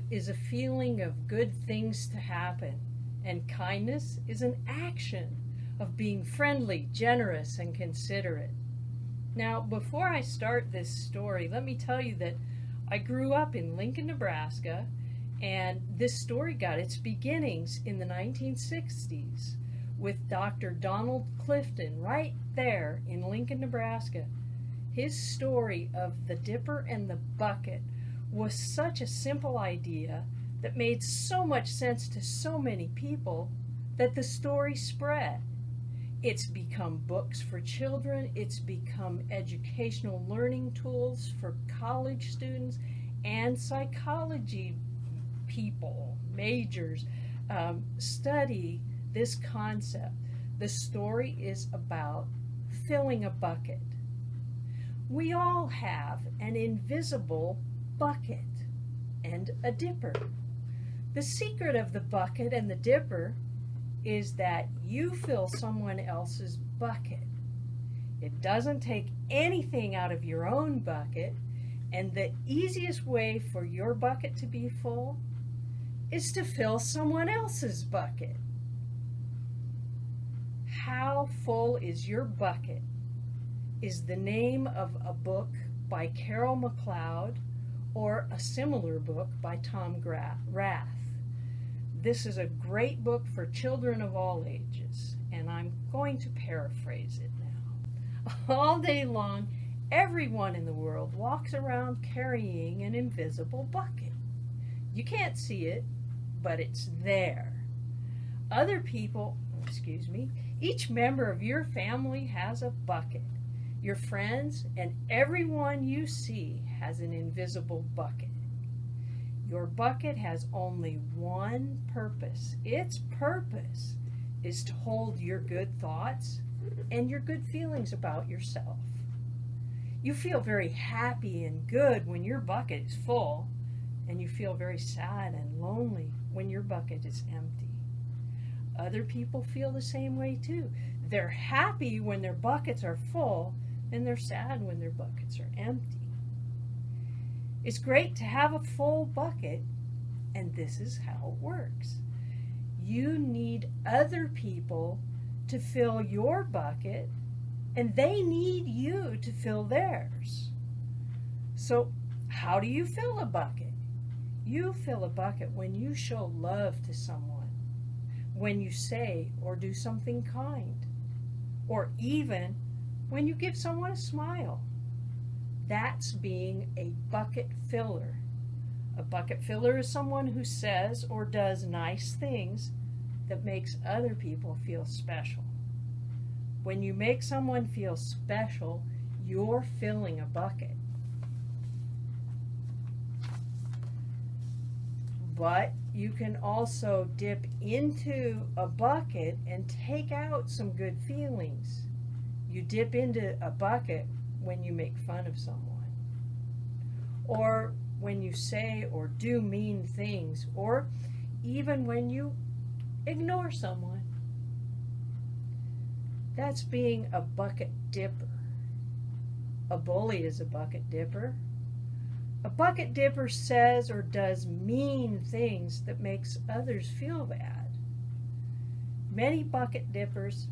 is a feeling of good things to happen, and kindness is an action of being friendly, generous, and considerate. Now, before I start this story, let me tell you that I grew up in Lincoln, Nebraska, and this story got its beginnings in the 1960s with Dr. Donald Clifton right there in Lincoln, Nebraska. His story of the dipper and the bucket was such a simple idea that made so much sense to so many people that the story spread. It's become books for children, it's become educational learning tools for college students and psychology people, majors, study this concept. The story is about filling a bucket. We all have an invisible bucket and a dipper. The secret of the bucket and the dipper is that you fill someone else's bucket. It doesn't take anything out of your own bucket, and the easiest way for your bucket to be full is to fill someone else's bucket. How Full is Your Bucket is the name of a book by Carol McLeod or a similar book by Tom Rath. This is a great book for children of all ages, and I'm going to paraphrase it now. All day long, everyone in the world walks around carrying an invisible bucket. You can't see it, but it's there. Other people, each member of your family has a bucket. Your friends and everyone you see has an invisible bucket. Your bucket has only one purpose. Its purpose is to hold your good thoughts and your good feelings about yourself. You feel very happy and good when your bucket is full, and you feel very sad and lonely when your bucket is empty. Other people feel the same way too. They're happy when their buckets are full, and they're sad when their buckets are empty. It's great to have a full bucket, and this is how it works. You need other people to fill your bucket, and they need you to fill theirs. So, how do you fill a bucket? You fill a bucket when you show love to someone, when you say or do something kind, or even when you give someone a smile. That's being a bucket filler. A bucket filler is someone who says or does nice things that makes other people feel special. When you make someone feel special, you're filling a bucket. But you can also dip into a bucket and take out some good feelings. You dip into a bucket when you make fun of someone, or when you say or do mean things, or even when you ignore someone. That's being a bucket dipper. A bully is a bucket dipper. A bucket dipper says or does mean things that makes others feel bad. Many bucket dippers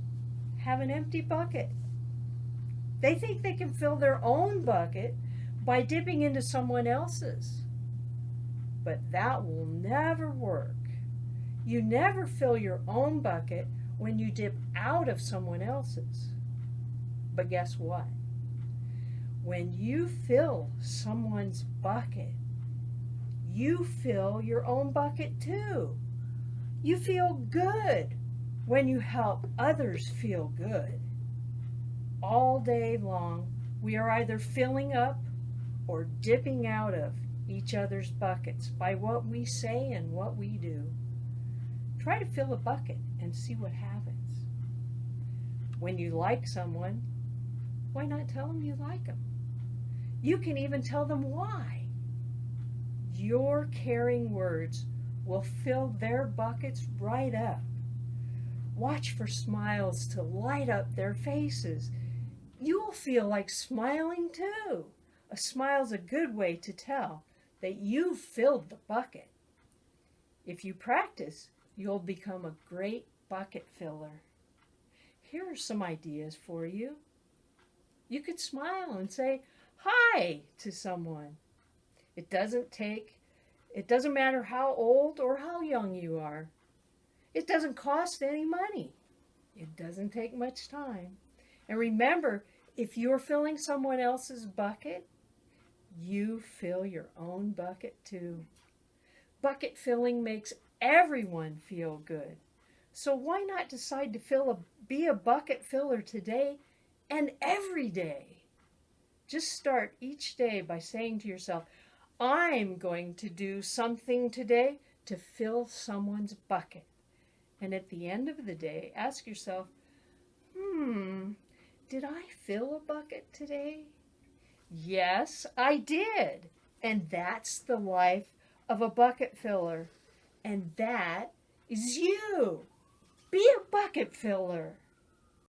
have an empty bucket. They think they can fill their own bucket by dipping into someone else's. But that will never work. You never fill your own bucket when you dip out of someone else's. But guess what? When you fill someone's bucket, you fill your own bucket too. You feel good when you help others feel good. All day long, we are either filling up or dipping out of each other's buckets by what we say and what we do. Try to fill a bucket and see what happens. When you like someone, why not tell them you like them? You can even tell them why. Your caring words will fill their buckets right up. Watch for smiles to light up their faces. You'll feel like smiling too. A smile's a good way to tell that you've filled the bucket. If you practice, you'll become a great bucket filler. Here are some ideas for you. You could smile and say hi to someone. It doesn't matter how old or how young you are. It doesn't cost any money. It doesn't take much time. And remember, if you're filling someone else's bucket, you fill your own bucket too. Bucket filling makes everyone feel good. So why not decide to be a bucket filler today and every day? Just start each day by saying to yourself, I'm going to do something today to fill someone's bucket. And at the end of the day, ask yourself, did I fill a bucket today? Yes, I did. And that's the life of a bucket filler. And that is you. Be a bucket filler.